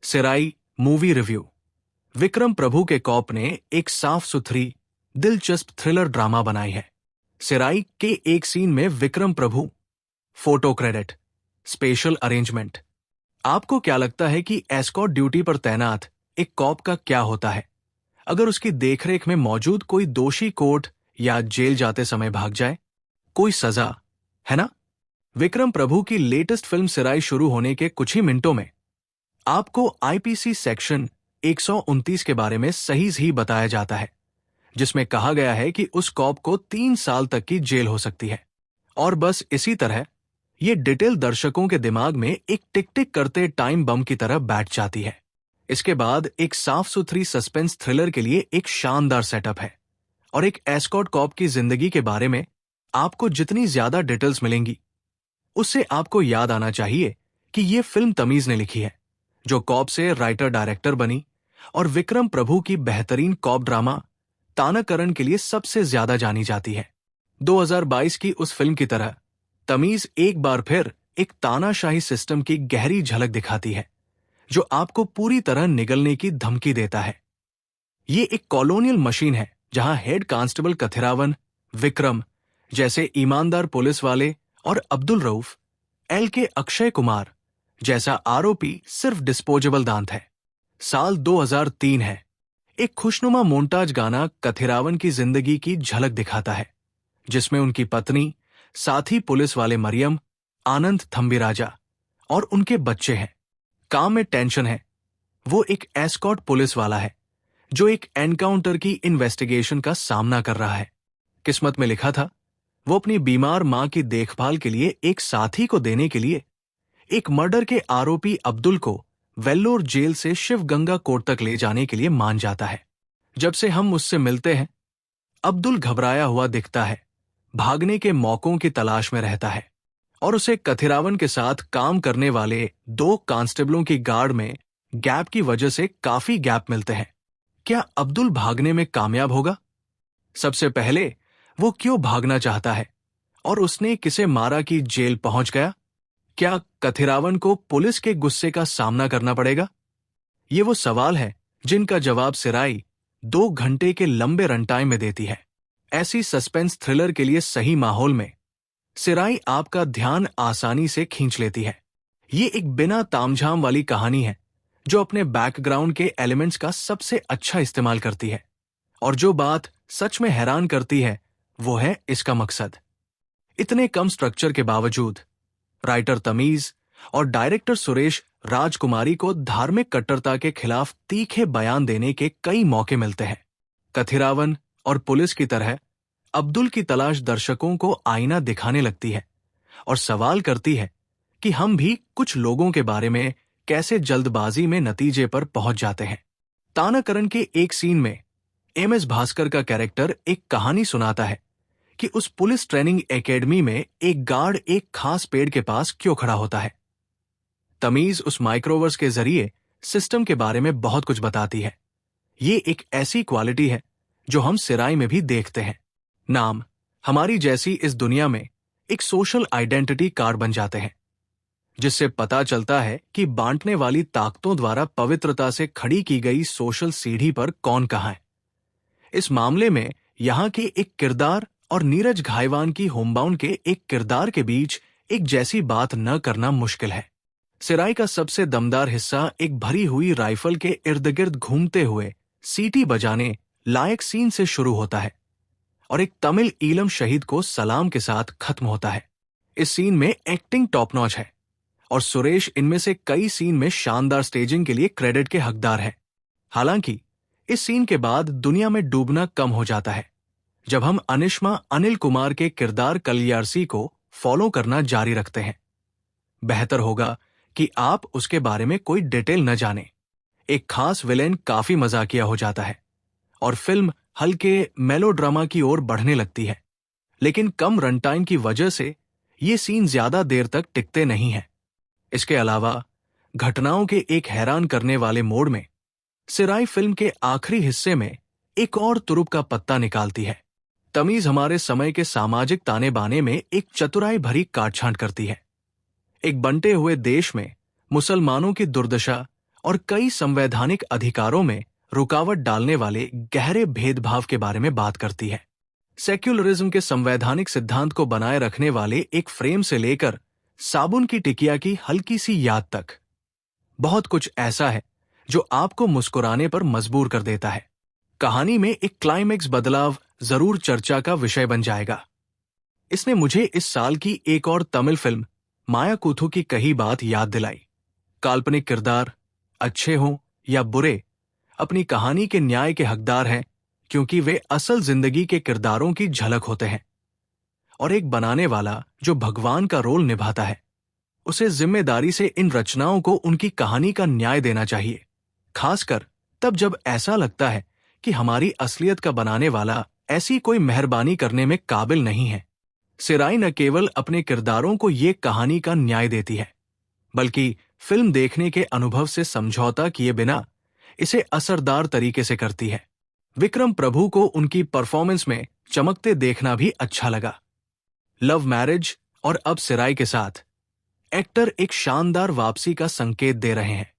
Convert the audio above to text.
सिराई movie review. Vikram प्रभु के corp ने एक साफ सुथरी दिलचस्प थ्रिलर ड्रामा बनाई है। सिराई के एक सीन में विक्रम प्रभु, फोटो क्रेडिट, स्पेशल अरेंजमेंट। आपको क्या लगता है कि एस्कॉर्ट ड्यूटी पर तैनात एक कॉप का क्या होता है अगर उसकी देखरेख में मौजूद कोई दोषी कोर्ट या जेल जाते समय भाग जाए? कोई सजा, है ना? विक्रम प्रभु की लेटेस्ट फिल्म सिराई शुरू होने के कुछ ही मिनटों में आपको आईपीसी सेक्शन 129 के बारे में सही बताया जाता है, जिसमें कहा गया है कि उस कॉप को 3 साल तक की जेल हो सकती है। और बस इसी तरह ये डिटेल दर्शकों के दिमाग में एक टिक टिक करते टाइम बम की तरह बैठ जाती है। इसके बाद एक साफ सुथरी सस्पेंस थ्रिलर के लिए एक शानदार सेटअप है, और एक एस्कॉर्ट कॉप की जिंदगी के बारे में आपको जितनी ज्यादा डिटेल्स मिलेंगी, उससे आपको याद आना चाहिए कि ये फिल्म तमीज ने लिखी है, जो कॉप से राइटर डायरेक्टर बनी और विक्रम प्रभु की बेहतरीन कॉप ड्रामा तानाकरण के लिए सबसे ज्यादा जानी जाती है। 2022 की उस फिल्म की तरह तमीज एक बार फिर एक तानाशाही सिस्टम की गहरी झलक दिखाती है, जो आपको पूरी तरह निगलने की धमकी देता है। ये एक कॉलोनियल मशीन है जहां हेड कांस्टेबल कथिरावन, विक्रम जैसे ईमानदार पुलिस वाले और अब्दुल रऊफ, एल.के. अक्षय कुमार जैसा आरोपी सिर्फ डिस्पोजेबल दांत है। साल 2003 है। एक खुशनुमा मोन्टाज गाना कथिरावन की जिंदगी की झलक दिखाता है, जिसमें उनकी पत्नी, साथी पुलिस वाले मरियम, आनंद थम्बीराजा और उनके बच्चे हैं। काम में टेंशन है। वो एक एस्कॉर्ट पुलिस वाला है जो एक एनकाउंटर की इन्वेस्टिगेशन का सामना कर रहा है। किस्मत में लिखा था वो अपनी बीमार मां की देखभाल के लिए एक साथी को देने के लिए एक मर्डर के आरोपी अब्दुल को वेल्लोर जेल से शिवगंगा कोर्ट तक ले जाने के लिए मान जाता है। जब से हम उससे मिलते हैं, अब्दुल घबराया हुआ दिखता है, भागने के मौकों की तलाश में रहता है, और उसे कथिरावन के साथ काम करने वाले 2 कांस्टेबलों की गार्ड में गैप की वजह से काफी गैप मिलते हैं। क्या अब्दुल भागने में कामयाब होगा? सबसे पहले वो क्यों भागना चाहता है और उसने किसे मारा कि जेल पहुंच गया? क्या कथिरावन को पुलिस के गुस्से का सामना करना पड़ेगा? ये वो सवाल है जिनका जवाब सिराई 2 घंटे के लंबे रन टाइम में देती है। ऐसी सस्पेंस थ्रिलर के लिए सही माहौल में सिराई आपका ध्यान आसानी से खींच लेती है। ये एक बिना तामझाम वाली कहानी है जो अपने बैकग्राउंड के एलिमेंट्स का सबसे अच्छा इस्तेमाल करती है, और जो बात सच में हैरान करती है वो है इसका मकसद। इतने कम स्ट्रक्चर के बावजूद राइटर तमीज और डायरेक्टर सुरेश राजकुमारी को धार्मिक कट्टरता के खिलाफ तीखे बयान देने के कई मौके मिलते हैं। कथिरावन और पुलिस की तरह अब्दुल की तलाश दर्शकों को आईना दिखाने लगती है और सवाल करती है कि हम भी कुछ लोगों के बारे में कैसे जल्दबाजी में नतीजे पर पहुंच जाते हैं। तानाकरण के एक सीन में एम.एस. भास्कर का कैरेक्टर एक कहानी सुनाता है कि उस पुलिस ट्रेनिंग एकेडमी में एक गार्ड एक खास पेड़ के पास क्यों खड़ा होता है। तमीज उस माइक्रोवर्स के जरिए सिस्टम के बारे में बहुत कुछ बताती है। ये एक ऐसी क्वालिटी है जो हम सिराई में भी देखते हैं। नाम हमारी जैसी इस दुनिया में एक सोशल आइडेंटिटी कार्ड बन जाते हैं, जिससे पता चलता है कि बांटने वाली ताकतों द्वारा पवित्रता से खड़ी की गई सोशल सीढ़ी पर कौन कहां है। इस मामले में यहां के एक किरदार और नीरज घाईवान की होमबाउंड के एक किरदार के बीच एक जैसी बात न करना मुश्किल है। सिराई का सबसे दमदार हिस्सा एक भरी हुई राइफल के इर्द गिर्द घूमते हुए सीटी बजाने लायक सीन से शुरू होता है और एक तमिल ईलम शहीद को सलाम के साथ खत्म होता है। इस सीन में एक्टिंग टॉप नॉच है और सुरेश इनमें से कई सीन में शानदार स्टेजिंग के लिए क्रेडिट के हकदार है। हालांकि इस सीन के बाद दुनिया में डूबना कम हो जाता है जब हम अनिश्मा अनिल कुमार के किरदार कलियारसी को फॉलो करना जारी रखते हैं। बेहतर होगा कि आप उसके बारे में कोई डिटेल न जानें। एक खास विलेन काफी मजाकिया हो जाता है और फिल्म हल्के मेलोड्रामा की ओर बढ़ने लगती है, लेकिन कम रन टाइम की वजह से ये सीन ज्यादा देर तक टिकते नहीं हैं। इसके अलावा घटनाओं के एक हैरान करने वाले मोड़ में सिराई फिल्म के आखिरी हिस्से में एक और तुरुप का पत्ता निकालती है। तमीज हमारे समय के सामाजिक ताने बाने में एक चतुराई भरी काटछांट करती है। एक बंटे हुए देश में मुसलमानों की दुर्दशा और कई संवैधानिक अधिकारों में रुकावट डालने वाले गहरे भेदभाव के बारे में बात करती है। सेक्युलरिज्म के संवैधानिक सिद्धांत को बनाए रखने वाले एक फ्रेम से लेकर साबुन की टिकिया की हल्की सी याद तक, बहुत कुछ ऐसा है जो आपको मुस्कुराने पर मजबूर कर देता है। कहानी में एक क्लाइमेक्स बदलाव जरूर चर्चा का विषय बन जाएगा। इसने मुझे इस साल की एक और तमिल फिल्म मायाकूथु की कही बात याद दिलाई। काल्पनिक किरदार, अच्छे हों या बुरे, अपनी कहानी के न्याय के हकदार हैं, क्योंकि वे असल जिंदगी के किरदारों की झलक होते हैं। और एक बनाने वाला जो भगवान का रोल निभाता है, उसे जिम्मेदारी से इन रचनाओं को उनकी कहानी का न्याय देना चाहिए, खासकर तब जब ऐसा लगता है कि हमारी असलियत का बनाने वाला ऐसी कोई मेहरबानी करने में काबिल नहीं है। सेराई न केवल अपने किरदारों को ये कहानी का न्याय देती है, बल्कि फिल्म देखने के अनुभव से समझौता किए बिना इसे असरदार तरीके से करती है। विक्रम प्रभु को उनकी परफॉर्मेंस में चमकते देखना भी अच्छा लगा। लव मैरिज और अब सेराई के साथ एक्टर एक शानदार वापसी का संकेत दे रहे हैं।